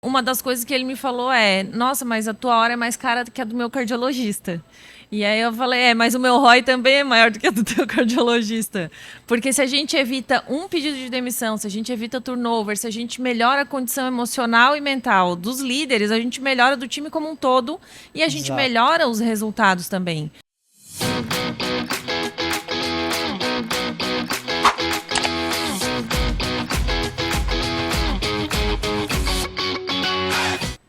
Uma das coisas que ele me falou é: nossa, mas a tua hora é mais cara do que a do meu cardiologista. E aí eu falei: mas o meu ROI também é maior do que a do teu cardiologista. Porque se a gente evita um pedido de demissão, se a gente evita turnover, se a gente melhora a condição emocional e mental dos líderes, a gente melhora do time como um todo e a gente Exato. melhora os resultados também.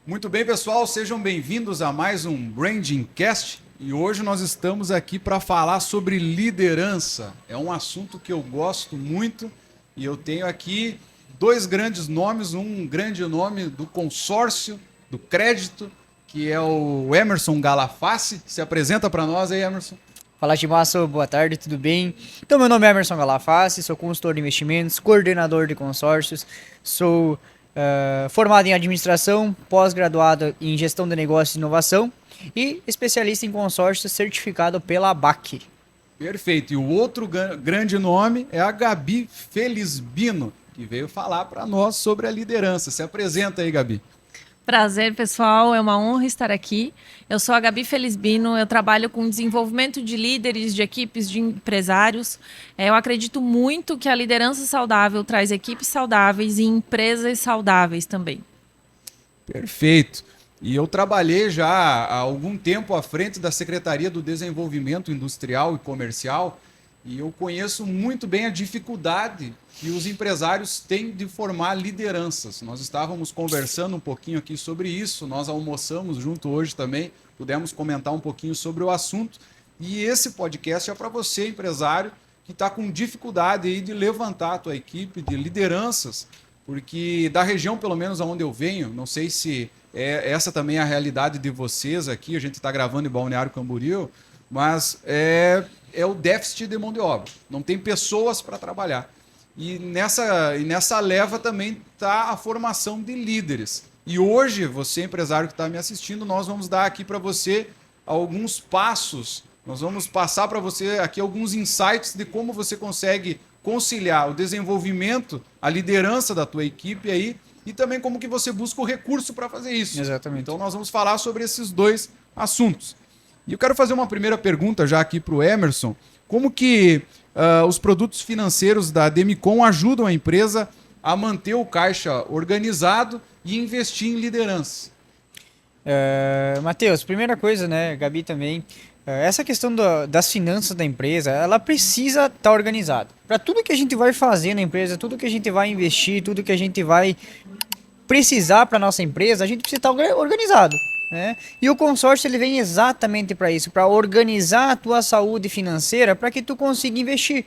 Muito bem, pessoal, sejam bem-vindos a mais um Branding Cast. E hoje nós estamos aqui para falar sobre liderança. É um assunto que eu gosto muito e eu tenho aqui dois grandes nomes, um grande nome do consórcio, do crédito, que é o Emerson Galafassi. Se apresenta para nós aí, Emerson. Fala, Timaço, boa tarde, tudo bem? Então, meu nome é Emerson Galafassi, sou consultor de investimentos, coordenador de consórcios, sou formado em administração, pós-graduado em gestão de negócios e inovação e especialista em consórcios certificado pela ABAC. Perfeito. E o outro grande nome é a Gabi Felisbino, que veio falar para nós sobre a liderança. Se apresenta aí, Gabi. Prazer, pessoal. É uma honra estar aqui. Eu sou a Gabi Felisbino, eu trabalho com desenvolvimento de líderes, de equipes, de empresários. Eu acredito muito que a liderança saudável traz equipes saudáveis e empresas saudáveis também. Perfeito. E eu trabalhei já há algum tempo à frente da Secretaria do Desenvolvimento Industrial e Comercial e eu conheço muito bem a dificuldade que os empresários têm de formar lideranças. Nós estávamos conversando um pouquinho aqui sobre isso, nós almoçamos junto hoje também, pudemos comentar um pouquinho sobre o assunto. E esse podcast é para você, empresário, que está com dificuldade aí de levantar a tua equipe de lideranças, porque da região, pelo menos onde eu venho, não sei se essa também é a realidade de vocês aqui, a gente está gravando em Balneário Camboriú, mas é o déficit de mão de obra. Não tem pessoas para trabalhar. E nessa leva também está a formação de líderes. E hoje, você, empresário que está me assistindo, nós vamos dar aqui para você alguns passos, nós vamos passar para você aqui alguns insights de como você consegue conciliar o desenvolvimento, a liderança da tua equipe aí, e também como que você busca o recurso para fazer isso. Exatamente. Então nós vamos falar sobre esses dois assuntos. E eu quero fazer uma primeira pergunta já aqui para o Emerson. Como que os produtos financeiros da Demicon ajudam a empresa a manter o caixa organizado e investir em liderança? Matheus, primeira coisa, né, Gabi também, essa questão das finanças da empresa, ela precisa estar organizada. Para tudo que a gente vai fazer na empresa, tudo que a gente vai investir, tudo que a gente vai precisar para nossa empresa, a gente precisa estar organizado, né? E o consórcio ele vem exatamente para isso, para organizar a tua saúde financeira, para que tu consiga investir,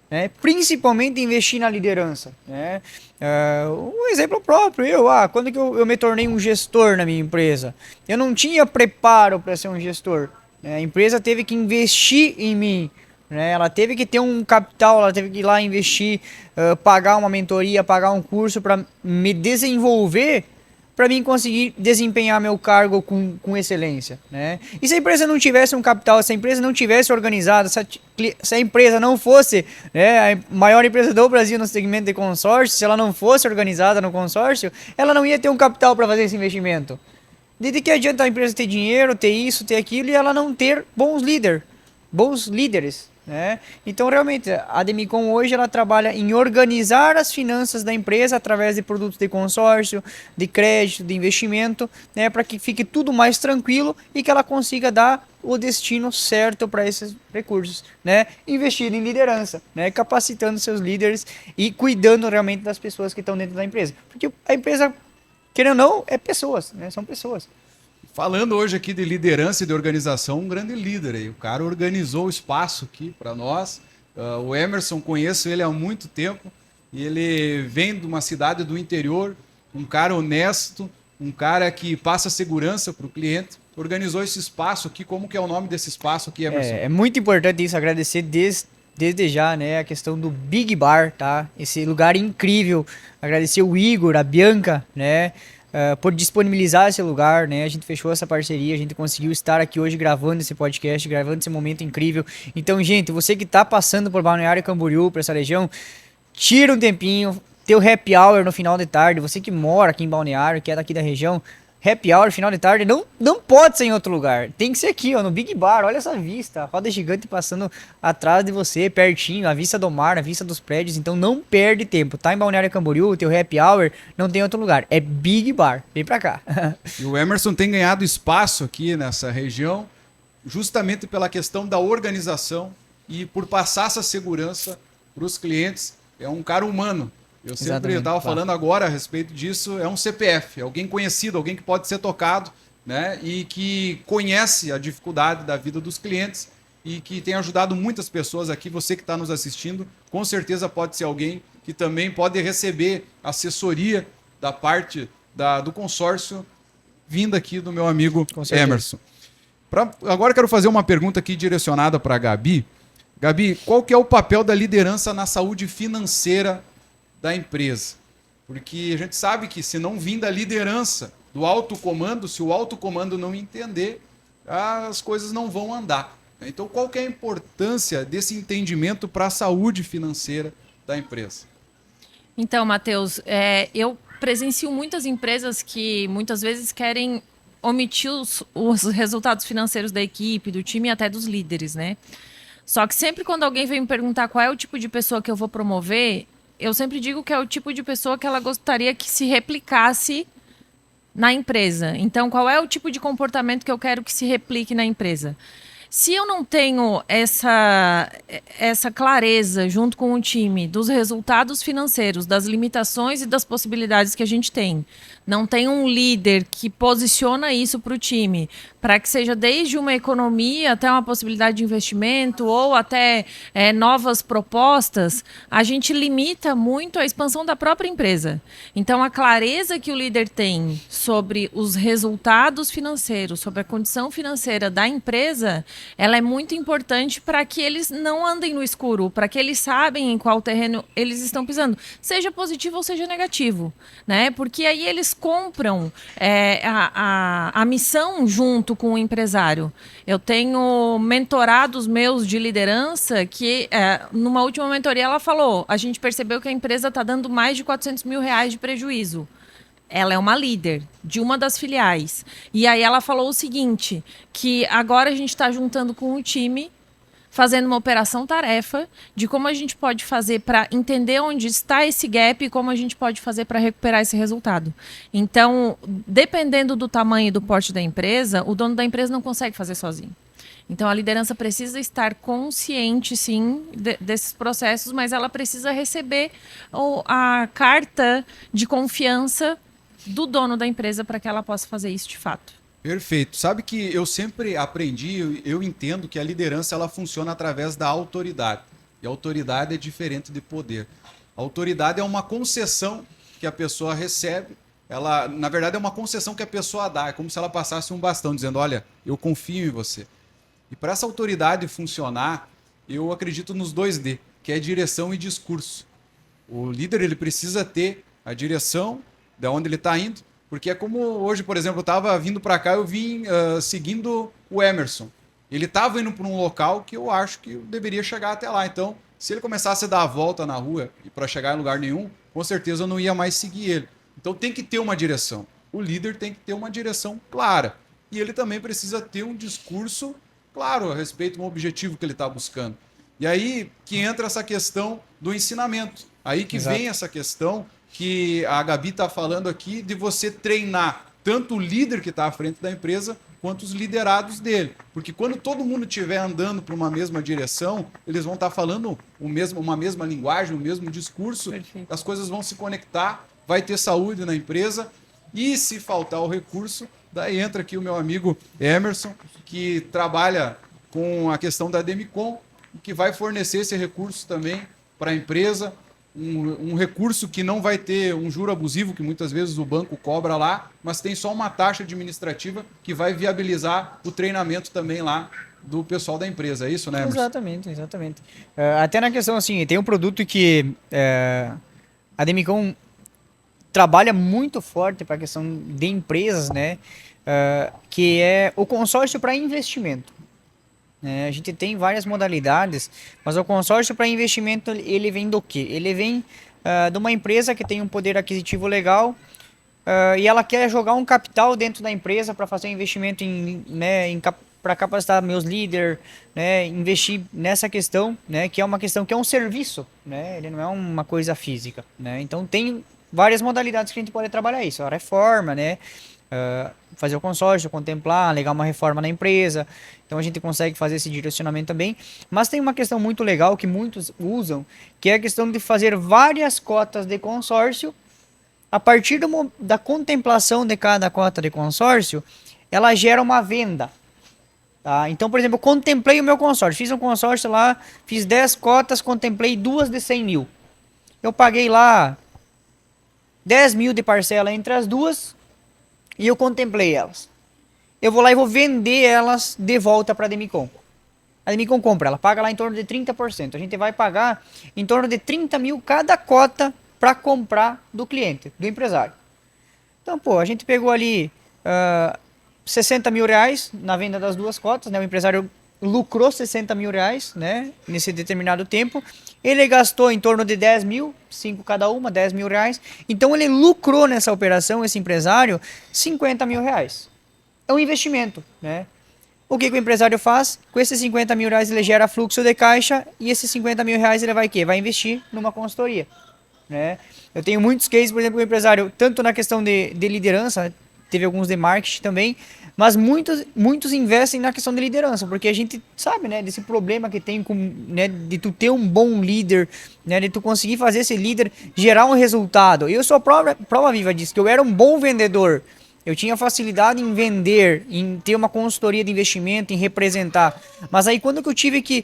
né? Principalmente investir na liderança, né? Um exemplo próprio, quando que eu me tornei um gestor na minha empresa, eu não tinha preparo para ser um gestor, né? A empresa teve que investir em mim, né? Ela teve que ter um capital, ela teve que ir lá investir, pagar uma mentoria, pagar um curso para me desenvolver, para mim conseguir desempenhar meu cargo com excelência, né? E se a empresa não tivesse um capital, se a empresa não tivesse organizada, se a empresa não fosse, né, a maior empresa do Brasil no segmento de consórcio, se ela não fosse organizada no consórcio, ela não ia ter um capital para fazer esse investimento. De que adianta a empresa ter dinheiro, ter isso, ter aquilo, e ela não ter bons líderes, né? Então, realmente, a Demicon hoje ela trabalha em organizar as finanças da empresa através de produtos de consórcio, de crédito, de investimento, né, para que fique tudo mais tranquilo e que ela consiga dar o destino certo para esses recursos, né? Investindo em liderança, né? Capacitando seus líderes e cuidando realmente das pessoas que estão dentro da empresa. Porque a empresa, querendo ou não, é pessoas, né? São pessoas. Falando hoje aqui de liderança e de organização, um grande líder aí. O cara organizou o espaço aqui para nós. O Emerson, conheço ele há muito tempo e ele vem de uma cidade do interior, um cara honesto, um cara que passa segurança para o cliente. Organizou esse espaço aqui. Como que é o nome desse espaço aqui, Emerson? É muito importante isso, agradecer desde já, né, a questão do Big Bar, tá? Esse lugar incrível. Agradecer o Igor, a Bianca, né, por disponibilizar esse lugar, né? A gente fechou essa parceria, a gente conseguiu estar aqui hoje gravando esse podcast, gravando esse momento incrível. Então, gente, você que tá passando por Balneário Camboriú, por essa região, tira um tempinho, ter o happy hour no final de tarde, você que mora aqui em Balneário, que é daqui da região, happy hour final de tarde não pode ser em outro lugar. Tem que ser aqui, ó, no Big Bar. Olha essa vista, a roda gigante passando atrás de você, pertinho, a vista do mar, a vista dos prédios. Então não perde tempo. Tá em Balneário Camboriú, teu happy hour, não tem outro lugar. É Big Bar. Vem pra cá. E o Emerson tem ganhado espaço aqui nessa região, justamente pela questão da organização e por passar essa segurança para os clientes. É um cara humano. Eu sempre estava falando agora a respeito disso, é um CPF, é alguém conhecido, alguém que pode ser tocado, né? E que conhece a dificuldade da vida dos clientes e que tem ajudado muitas pessoas aqui. Você que está nos assistindo, com certeza pode ser alguém que também pode receber assessoria da parte do consórcio vinda aqui do meu amigo Emerson. Agora eu quero fazer uma pergunta aqui direcionada para a Gabi. Gabi, qual que é o papel da liderança na saúde financeira da empresa? Porque a gente sabe que se não vir da liderança, do alto comando, se o alto comando não entender, as coisas não vão andar. Então, qual que é a importância desse entendimento para a saúde financeira da empresa? Então, Matheus, eu presencio muitas empresas que muitas vezes querem omitir os resultados financeiros da equipe, do time e até dos líderes, né? Só que sempre quando alguém vem me perguntar qual é o tipo de pessoa que eu vou promover, eu sempre digo que é o tipo de pessoa que ela gostaria que se replicasse na empresa. Então, qual é o tipo de comportamento que eu quero que se replique na empresa? Se eu não tenho essa clareza junto com o time dos resultados financeiros, das limitações e das possibilidades que a gente tem, não tem um líder que posiciona isso para o time, para que seja desde uma economia até uma possibilidade de investimento ou até novas propostas, a gente limita muito a expansão da própria empresa. Então, a clareza que o líder tem sobre os resultados financeiros, sobre a condição financeira da empresa, ela é muito importante para que eles não andem no escuro, para que eles sabem em qual terreno eles estão pisando, seja positivo ou seja negativo, né? Porque aí eles compram a missão junto com o empresário. Eu tenho mentorados meus de liderança que, numa última mentoria, ela falou, a gente percebeu que a empresa está dando mais de R$400 mil de prejuízo. Ela é uma líder de uma das filiais. E aí ela falou o seguinte, que agora a gente está juntando com o time, fazendo uma operação-tarefa de como a gente pode fazer para entender onde está esse gap e como a gente pode fazer para recuperar esse resultado. Então, dependendo do tamanho e do porte da empresa, o dono da empresa não consegue fazer sozinho. Então, a liderança precisa estar consciente, sim, desses processos, mas ela precisa receber a carta de confiança do dono da empresa para que ela possa fazer isso de fato. Perfeito. Sabe que eu sempre aprendi, eu entendo que a liderança ela funciona através da autoridade. E a autoridade é diferente de poder. A autoridade é uma concessão que a pessoa recebe. Ela, na verdade, é uma concessão que a pessoa dá. É como se ela passasse um bastão dizendo, olha, eu confio em você. E para essa autoridade funcionar, eu acredito nos 2D, que é direção e discurso. O líder ele precisa ter a direção de onde ele está indo, porque é como hoje, por exemplo, eu estava vindo para cá, eu vim seguindo o Emerson. Ele estava indo para um local que eu acho que eu deveria chegar até lá. Então, se ele começasse a dar a volta na rua e para chegar em lugar nenhum, com certeza eu não ia mais seguir ele. Então tem que ter uma direção. O líder tem que ter uma direção clara. E ele também precisa ter um discurso claro a respeito do objetivo que ele está buscando. E aí que entra essa questão do ensinamento. Aí que vem essa questão que a Gabi está falando aqui de você treinar tanto o líder que está à frente da empresa quanto os liderados dele. Porque quando todo mundo estiver andando para uma mesma direção, eles vão estar falando uma mesma linguagem, o mesmo discurso, perfeito. As coisas vão se conectar, vai ter saúde na empresa e se faltar o recurso, daí entra aqui o meu amigo Emerson, que trabalha com a questão da Demicon, que vai fornecer esse recurso também para a empresa, um recurso que não vai ter um juro abusivo, que muitas vezes o banco cobra lá, mas tem só uma taxa administrativa que vai viabilizar o treinamento também lá do pessoal da empresa. É isso, né, Emerson? Exatamente, exatamente. Até na questão, assim, tem um produto que a Demicon trabalha muito forte para a questão de empresas, né? Que é o consórcio para investimento. A gente tem várias modalidades, mas o consórcio para investimento ele vem do quê? Ele vem de uma empresa que tem um poder aquisitivo legal e ela quer jogar um capital dentro da empresa para fazer um investimento para capacitar meus líderes, né, investir nessa questão, né, que é uma questão que é um serviço, né, ele não é uma coisa física, né, então tem várias modalidades que a gente pode trabalhar isso, a reforma, né, fazer o consórcio, contemplar, alegar uma reforma na empresa, então a gente consegue fazer esse direcionamento também, mas tem uma questão muito legal que muitos usam, que é a questão de fazer várias cotas de consórcio. A partir da contemplação de cada cota de consórcio, ela gera uma venda. Tá? Então, por exemplo, eu contemplei o meu consórcio. Fiz um consórcio lá, fiz 10 cotas, contemplei 2 de 100 mil. Eu paguei lá 10 mil de parcela entre as duas e eu contemplei elas. Eu vou lá e vou vender elas de volta para a Demicon. A Demicon compra, ela paga lá em torno de 30%. A gente vai pagar em torno de 30 mil cada cota para comprar do cliente, do empresário. Então, pô, a gente pegou ali 60 mil reais na venda das duas cotas, né? O empresário lucrou 60 mil reais, né? Nesse determinado tempo. Ele gastou em torno de 10 mil, 5 cada uma, 10 mil reais. Então, ele lucrou nessa operação, esse empresário, 50 mil reais. É um investimento, né? O que o empresário faz? Com esses 50 mil reais ele gera fluxo de caixa e esses 50 mil reais ele vai o quê? Vai investir numa consultoria. Né? Eu tenho muitos cases, por exemplo, o empresário, tanto na questão de liderança, teve alguns de marketing também, mas muitos investem na questão de liderança, porque a gente sabe, né, desse problema que tem com, né, de tu ter um bom líder, né, de tu conseguir fazer esse líder gerar um resultado. Eu sou a prova viva disso, que eu era um bom vendedor, eu tinha facilidade em vender, em ter uma consultoria de investimento, em representar, mas aí quando que eu tive que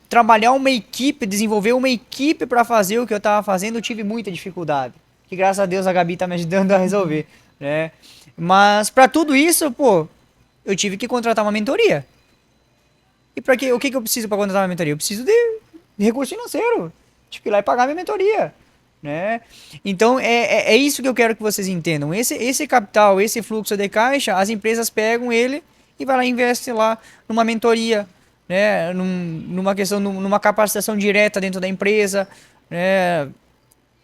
trabalhar uma equipe, desenvolver uma equipe para fazer o que eu estava fazendo, eu tive muita dificuldade. Que graças a Deus a Gabi está me ajudando a resolver, né? Mas para tudo isso, pô, eu tive que contratar uma mentoria. E para quê? O que eu preciso para contratar uma mentoria? Eu preciso de recurso financeiro. Tive que ir lá e pagar minha mentoria, né? Então é isso que eu quero que vocês entendam. Esse capital, esse fluxo de caixa, as empresas pegam ele e vai lá e investe lá numa mentoria, né, numa capacitação direta dentro da empresa, né?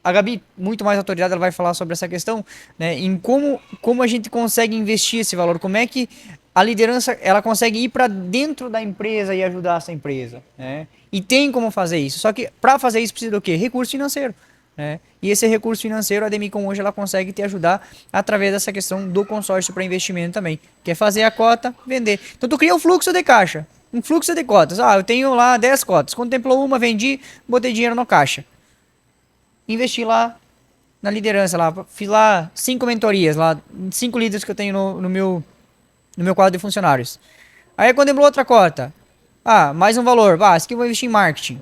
A Gabi, muito mais autoridade, ela vai falar sobre essa questão, né, em como a gente consegue investir esse valor, como é que a liderança ela consegue ir para dentro da empresa e ajudar essa empresa, né? E tem como fazer isso, só que para fazer isso precisa do quê? Recurso financeiro, né? E esse recurso financeiro a Demicon hoje ela consegue te ajudar através dessa questão do consórcio para investimento também, que é fazer a cota, vender. Então tu cria um fluxo de caixa, um fluxo de cotas. Eu tenho lá 10 cotas, contemplou uma, vendi, botei dinheiro no caixa. Investi lá na liderança, lá, fiz lá 5 mentorias, lá 5 líderes que eu tenho no meu quadro de funcionários. Aí contemplou outra cota. Mais um valor. Esse aqui eu vou investir em marketing.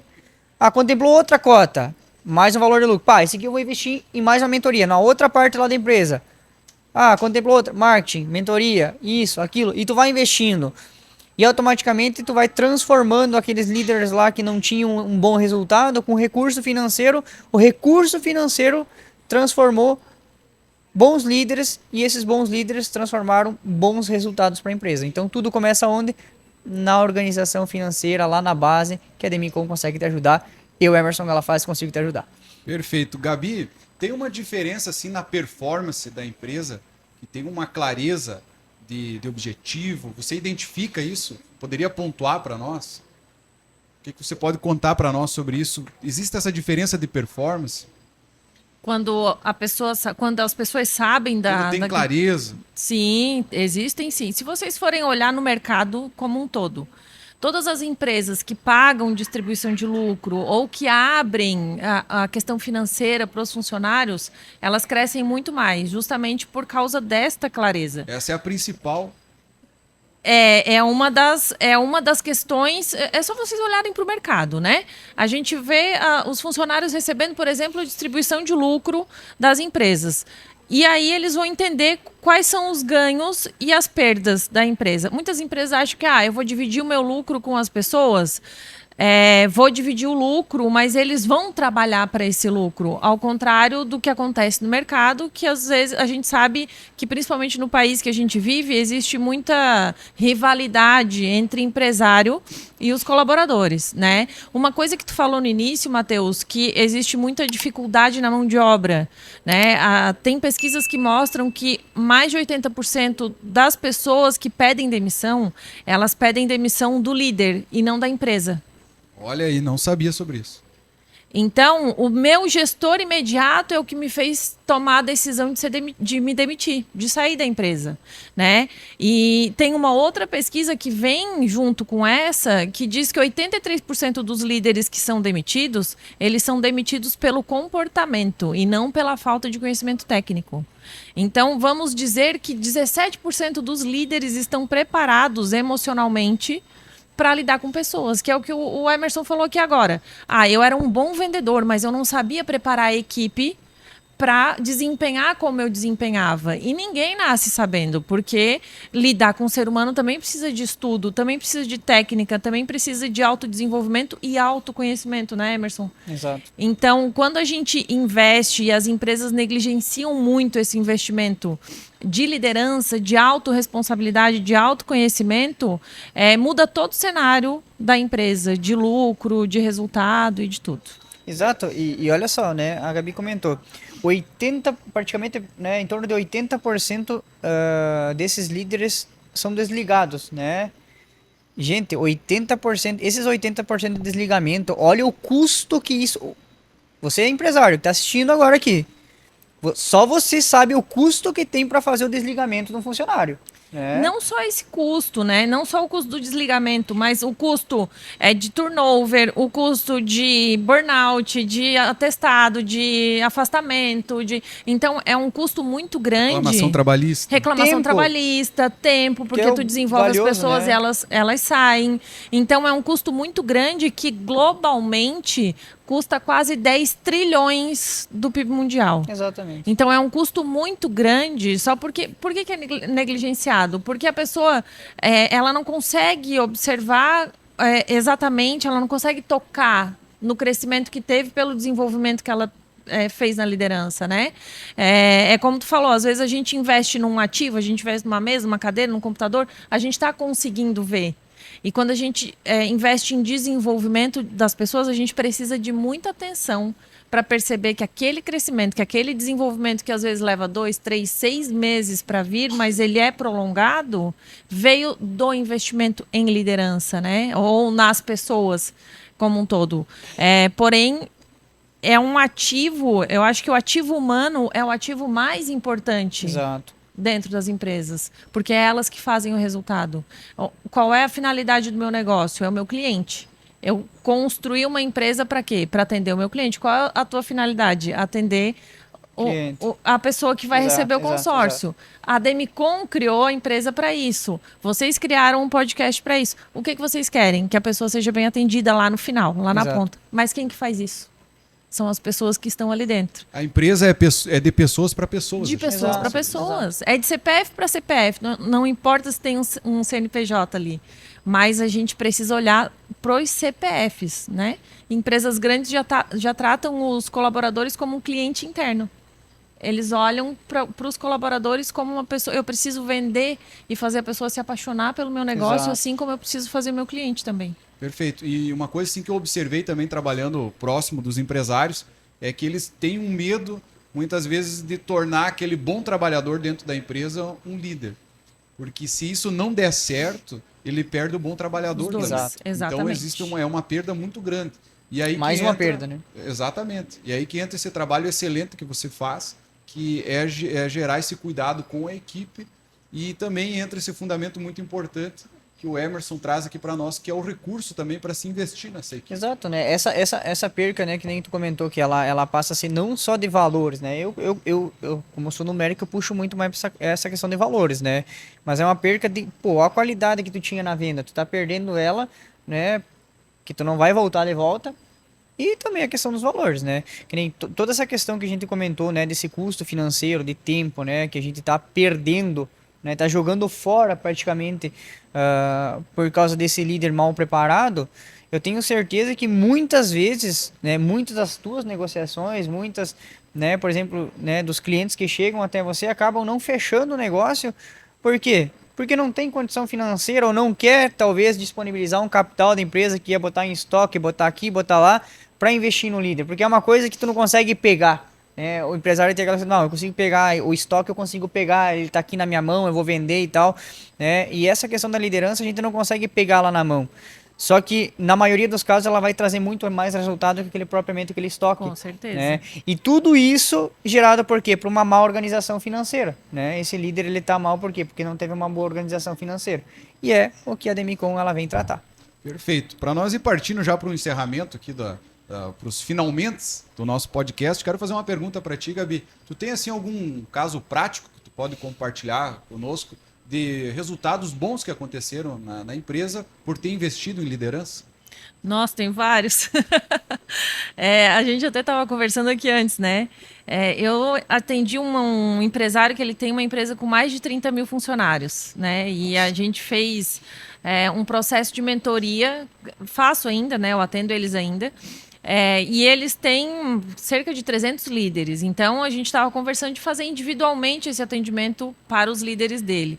Contemplou outra cota. Mais um valor de lucro. Esse aqui eu vou investir em mais uma mentoria, na outra parte lá da empresa. Contemplou outra. Marketing, mentoria, isso, aquilo. E tu vai investindo. E automaticamente tu vai transformando aqueles líderes lá que não tinham um bom resultado com recurso financeiro. O recurso financeiro transformou bons líderes e esses bons líderes transformaram bons resultados para a empresa. Então tudo começa onde? Na organização financeira, lá na base, que a Demicon consegue te ajudar. Eu, Emerson Galafaz, consigo te ajudar. Perfeito. Gabi, tem uma diferença assim na performance da empresa, que tem uma clareza de objetivo? Você identifica isso? Poderia pontuar para nós? O que você pode contar para nós sobre isso? Existe essa diferença de performance? Quando as pessoas sabem Quando tem clareza? Sim, existem sim. Se vocês forem olhar no mercado como um todo, todas as empresas que pagam distribuição de lucro ou que abrem a questão financeira para os funcionários, elas crescem muito mais, justamente por causa desta clareza. Essa é a principal. É uma das questões. É só vocês olharem para o mercado, né? A gente vê os funcionários recebendo, por exemplo, distribuição de lucro das empresas. E aí eles vão entender quais são os ganhos e as perdas da empresa. Muitas empresas acham que eu vou dividir o meu lucro com as pessoas. vou dividir o lucro, mas eles vão trabalhar para esse lucro. Ao contrário do que acontece no mercado, que às vezes a gente sabe que, principalmente no país que a gente vive, existe muita rivalidade entre empresário e os colaboradores, né? Uma coisa que tu falou no início, Matheus, que existe muita dificuldade na mão de obra, né? Tem pesquisas que mostram que mais de 80% das pessoas que pedem demissão, elas pedem demissão do líder e não da empresa. Olha aí, não sabia sobre isso. Então, o meu gestor imediato é o que me fez tomar a decisão de me demitir, de sair da empresa, né? E tem uma outra pesquisa que vem junto com essa, que diz que 83% dos líderes que são demitidos, eles são demitidos pelo comportamento e não pela falta de conhecimento técnico. Então, vamos dizer que 17% dos líderes estão preparados emocionalmente para lidar com pessoas, que é o que o Emerson falou aqui agora. Eu era um bom vendedor, mas eu não sabia preparar a equipe para desempenhar como eu desempenhava. E ninguém nasce sabendo, porque lidar com o ser humano também precisa de estudo, também precisa de técnica, também precisa de autodesenvolvimento e autoconhecimento, né, Emerson? Exato. Então, quando a gente investe e as empresas negligenciam muito esse investimento de liderança, de autorresponsabilidade, de autoconhecimento, muda todo o cenário da empresa, de lucro, de resultado e de tudo. Exato, e olha só, né? A Gabi comentou, praticamente, né, em torno de 80% desses líderes são desligados, né? Gente, 80%, esses 80% de desligamento, olha o custo que isso... Você é empresário, que está assistindo agora aqui. Só você sabe o custo que tem para fazer o desligamento de um funcionário. Não só esse custo, né? Não só o custo do desligamento, mas o custo de turnover, o custo de burnout, de atestado, de afastamento, então é um custo muito grande. Reclamação trabalhista. Reclamação trabalhista, tempo, porque tu desenvolve valioso, as pessoas, né? elas saem. Então é um custo muito grande que globalmente custa quase 10 trilhões do PIB mundial. Exatamente. Então é um custo muito grande, só porque... Por que é negligenciado? Porque a pessoa ela não consegue observar exatamente, ela não consegue tocar no crescimento que teve pelo desenvolvimento que ela fez na liderança, né? Como tu falou, às vezes a gente investe num ativo, a gente investe numa mesa, numa cadeira, num computador, a gente está conseguindo ver. E quando a gente investe em desenvolvimento das pessoas, a gente precisa de muita atenção para perceber que aquele crescimento, que aquele desenvolvimento que às vezes leva 2, 3, 6 meses para vir, mas ele é prolongado, veio do investimento em liderança, né? Ou nas pessoas como um todo. Porém, é um ativo, eu acho que o ativo humano é o ativo mais importante. Exato. Dentro das empresas, porque é elas que fazem o resultado. Qual é a finalidade do meu negócio? É o meu cliente. Eu construí uma empresa para quê? Para atender o meu cliente. Qual é a tua finalidade? Atender a pessoa que vai receber o consórcio. Exato. A Demicon criou a empresa para isso. Vocês criaram um podcast para isso. O que vocês querem? Que a pessoa seja bem atendida lá no final, lá na ponta. Mas quem que faz isso? São as pessoas que estão ali dentro. A empresa é de pessoas para pessoas. De pessoas para pessoas. É de CPF para CPF. Não importa se tem um CNPJ ali. Mas a gente precisa olhar para os CPFs, né? Empresas grandes já tratam os colaboradores como um cliente interno. Eles olham para os colaboradores como uma pessoa... Eu preciso vender e fazer a pessoa se apaixonar pelo meu negócio, assim como eu preciso fazer o meu cliente também. Perfeito. E uma coisa assim que eu observei também trabalhando próximo dos empresários é que eles têm um medo, muitas vezes, de tornar aquele bom trabalhador dentro da empresa um líder. Porque se isso não der certo, ele perde o bom trabalhador. Exato. Exatamente. Então existe uma perda muito grande. E aí mais uma perda, né? Exatamente. E aí que entra esse trabalho excelente que você faz, que é gerar esse cuidado com a equipe, e também entra esse fundamento muito importante que o Emerson traz aqui para nós, que é o recurso também para se investir nessa equipe. Exato, né? Essa perca, né, que nem tu comentou, que ela passa a ser não só de valores, né? Eu como sou numérico, eu puxo muito mais essa questão de valores, né? Mas é uma perca de, a qualidade que tu tinha na venda, tu tá perdendo ela, né? Que tu não vai voltar de volta. E também a questão dos valores, né? Que nem toda essa questão que a gente comentou, né? Desse custo financeiro, de tempo, né? Que a gente tá perdendo né? Tá jogando fora praticamente por causa desse líder mal preparado. Eu tenho certeza que muitas vezes, né, muitas das tuas negociações, muitas, né, por exemplo, né, dos clientes que chegam até você acabam não fechando o negócio. Por quê? Porque não tem condição financeira ou não quer, talvez, disponibilizar um capital da empresa que ia botar em estoque, botar aqui, botar lá, para investir no líder. Porque é uma coisa que tu não consegue pegar. Né? O empresário tem aquela coisa, não, eu consigo pegar, o estoque eu consigo pegar, ele está aqui na minha mão, eu vou vender e tal. Né? E essa questão da liderança a gente não consegue pegar lá na mão. Só que, na maioria dos casos, ela vai trazer muito mais resultado que propriamente aquele estoque. Com certeza. Né? E tudo isso gerado por quê? Por uma má organização financeira. Né? Esse líder, ele tá mal por quê? Porque não teve uma boa organização financeira. E é o que a Demicon ela vem tratar. Perfeito. Para nós ir partindo já para o encerramento aqui para os finalmente do nosso podcast, quero fazer uma pergunta para ti, Gabi. Tu tem assim algum caso prático que tu pode compartilhar conosco de resultados bons que aconteceram na empresa por ter investido em liderança? Nossa, tem vários. A gente até estava conversando aqui antes, né? Eu atendi um empresário que ele tem uma empresa com mais de 30 mil funcionários, né? E a gente fez um processo de mentoria, faço ainda, né? Eu atendo eles ainda. E eles têm cerca de 300 líderes. Então, a gente estava conversando de fazer individualmente esse atendimento para os líderes dele.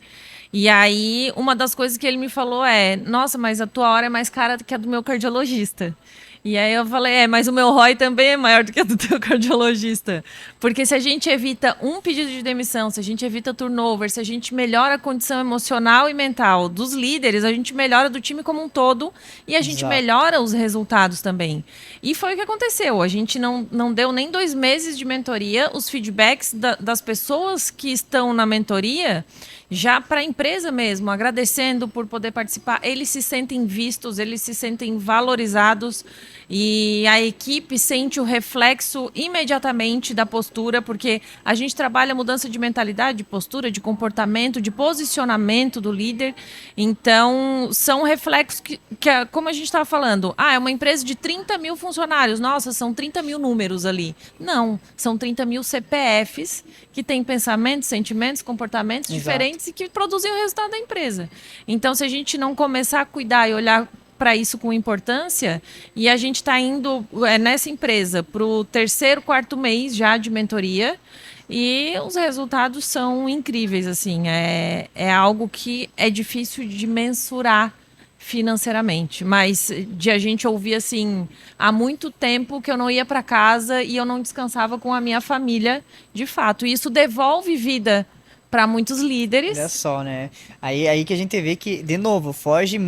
E aí, uma das coisas que ele me falou nossa, mas a tua hora é mais cara do que a do meu cardiologista. E aí eu falei, mas o meu ROI também é maior do que a do teu cardiologista. Porque se a gente evita um pedido de demissão, se a gente evita turnover, se a gente melhora a condição emocional e mental dos líderes, a gente melhora do time como um todo e a gente melhora os resultados também. E foi o que aconteceu. A gente não deu nem 2 meses de mentoria, os feedbacks das pessoas que estão na mentoria, já para a empresa mesmo, agradecendo por poder participar, eles se sentem vistos, eles se sentem valorizados e a equipe sente o reflexo imediatamente da postura, porque a gente trabalha mudança de mentalidade, de postura, de comportamento, de posicionamento do líder. Então, são reflexos que como a gente estava falando, é uma empresa de 30 mil funcionários, nossa, são 30 mil números ali. Não, são 30 mil CPFs que têm pensamentos, sentimentos, comportamentos diferentes e que produzem o resultado da empresa. Então, se a gente não começar a cuidar e olhar para isso com importância, e a gente está indo nessa empresa para o 3º, 4º mês já de mentoria, e os resultados são incríveis, assim, é algo que é difícil de mensurar financeiramente, mas de a gente ouvir assim, há muito tempo que eu não ia para casa e eu não descansava com a minha família, de fato, e isso devolve vida para muitos líderes. Olha só, né? Aí que a gente vê que, de novo, foge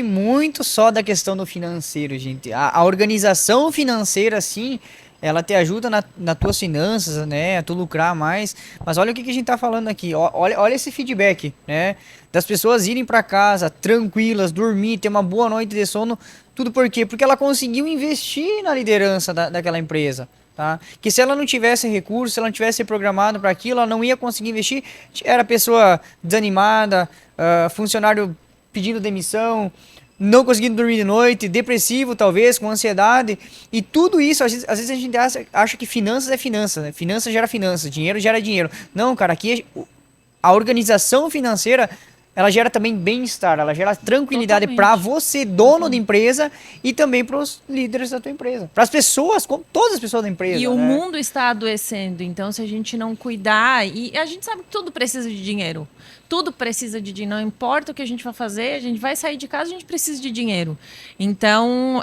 muito só da questão do financeiro, gente. A organização financeira, assim, ela te ajuda nas tuas finanças, né? A tu lucrar mais. Mas olha o que a gente tá falando aqui. Olha esse feedback, né? Das pessoas irem para casa tranquilas, dormir, ter uma boa noite de sono. Tudo por quê? Porque ela conseguiu investir na liderança daquela empresa. Tá? Que se ela não tivesse recurso, se ela não tivesse programado para aquilo, ela não ia conseguir investir. Era pessoa desanimada, funcionário pedindo demissão, não conseguindo dormir de noite, depressivo talvez, com ansiedade. E tudo isso, às vezes a gente acha que finanças é finança, né? Finança gera finança, dinheiro gera dinheiro. Não, cara, aqui a organização financeira, ela gera também bem-estar, ela gera tranquilidade para você, dono de empresa, e também para os líderes da tua empresa. Para as pessoas, como todas as pessoas da empresa. E o mundo está adoecendo, então se a gente não cuidar, e a gente sabe que tudo precisa de dinheiro. Tudo precisa de dinheiro, não importa o que a gente vai fazer, a gente vai sair de casa, a gente precisa de dinheiro. Então,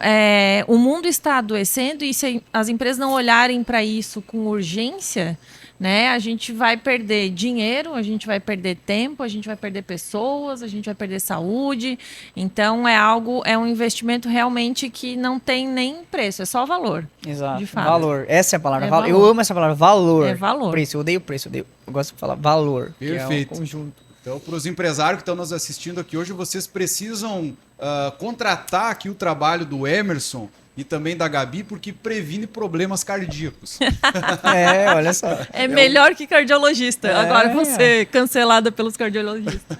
o mundo está adoecendo e se as empresas não olharem para isso com urgência, né, a gente vai perder dinheiro, a gente vai perder tempo, a gente vai perder pessoas, a gente vai perder saúde. Então, é um investimento realmente que não tem nem preço, é só valor. Exato, de fato. Valor, essa é a palavra. Valor. Eu amo essa palavra, valor. É valor. Preço, eu odeio preço, eu gosto de falar valor. Perfeito. Que é um conjunto. Então, para os empresários que estão nos assistindo aqui hoje, vocês precisam contratar aqui o trabalho do Emerson e também da Gabi, porque previne problemas cardíacos. Olha só. É melhor que cardiologista. Agora você cancelada pelos cardiologistas.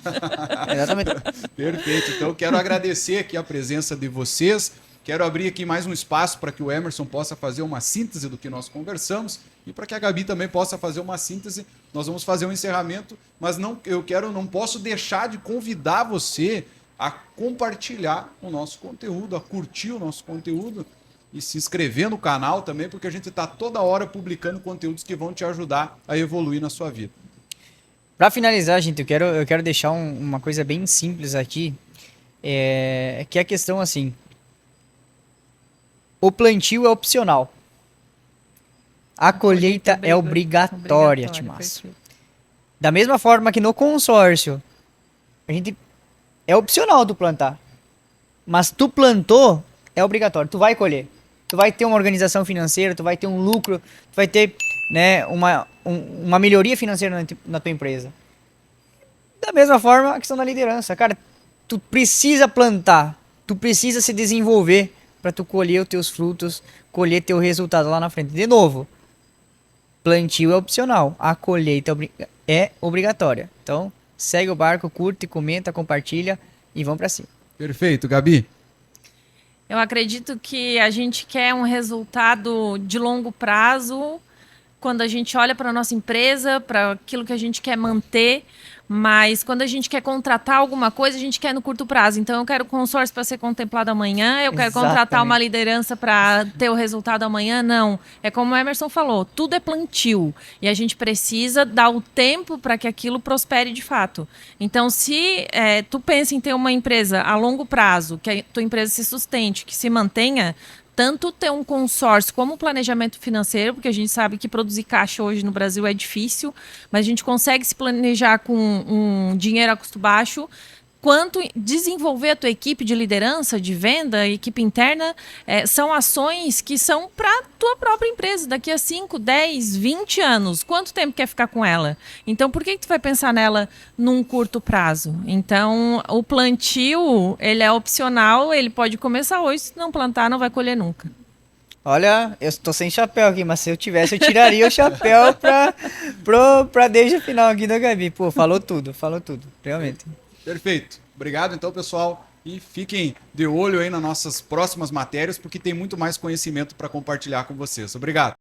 Exatamente. Perfeito. Então, quero agradecer aqui a presença de vocês. Quero abrir aqui mais um espaço para que o Emerson possa fazer uma síntese do que nós conversamos e para que a Gabi também possa fazer uma síntese. Nós vamos fazer um encerramento, mas não posso deixar de convidar você a compartilhar o nosso conteúdo, a curtir o nosso conteúdo e se inscrever no canal também, porque a gente está toda hora publicando conteúdos que vão te ajudar a evoluir na sua vida. Para finalizar, gente, eu quero deixar uma coisa bem simples aqui, que é a questão assim, o plantio é opcional, a colheita é obrigatória, Timaço. Da mesma forma que no consórcio, é opcional tu plantar, mas tu plantou, é obrigatório, tu vai colher. Tu vai ter uma organização financeira, tu vai ter um lucro, tu vai ter, né, uma melhoria financeira na tua empresa. Da mesma forma, a questão da liderança. Cara, tu precisa plantar, tu precisa se desenvolver para tu colher os teus frutos, colher teu resultado lá na frente. De novo, plantio é opcional, a colheita é obrigatória. Então, segue o barco, curte, comenta, compartilha e vamos para cima. Perfeito, Gabi. Eu acredito que a gente quer um resultado de longo prazo quando a gente olha para a nossa empresa, para aquilo que a gente quer manter, mas quando a gente quer contratar alguma coisa, a gente quer no curto prazo. Então, eu quero consórcio para ser contemplado amanhã, eu quero contratar uma liderança para ter o resultado amanhã. Não. É como o Emerson falou, tudo é plantio. E a gente precisa dar o tempo para que aquilo prospere de fato. Então, se tu pensa em ter uma empresa a longo prazo, que a tua empresa se sustente, que se mantenha, tanto ter um consórcio como planejamento financeiro, porque a gente sabe que produzir caixa hoje no Brasil é difícil, mas a gente consegue se planejar com um dinheiro a custo baixo, quanto desenvolver a tua equipe de liderança, de venda, equipe interna, são ações que são para a tua própria empresa, daqui a 5, 10, 20 anos. Quanto tempo quer ficar com ela? Então, por que tu vai pensar nela num curto prazo? Então, o plantio, ele é opcional, ele pode começar hoje, se não plantar, não vai colher nunca. Olha, eu estou sem chapéu aqui, mas se eu tivesse, eu tiraria o chapéu pra deixa final aqui da Gabi. Pô, falou tudo, realmente. Perfeito. Obrigado, então, pessoal. E fiquem de olho aí nas nossas próximas matérias, porque tem muito mais conhecimento para compartilhar com vocês. Obrigado.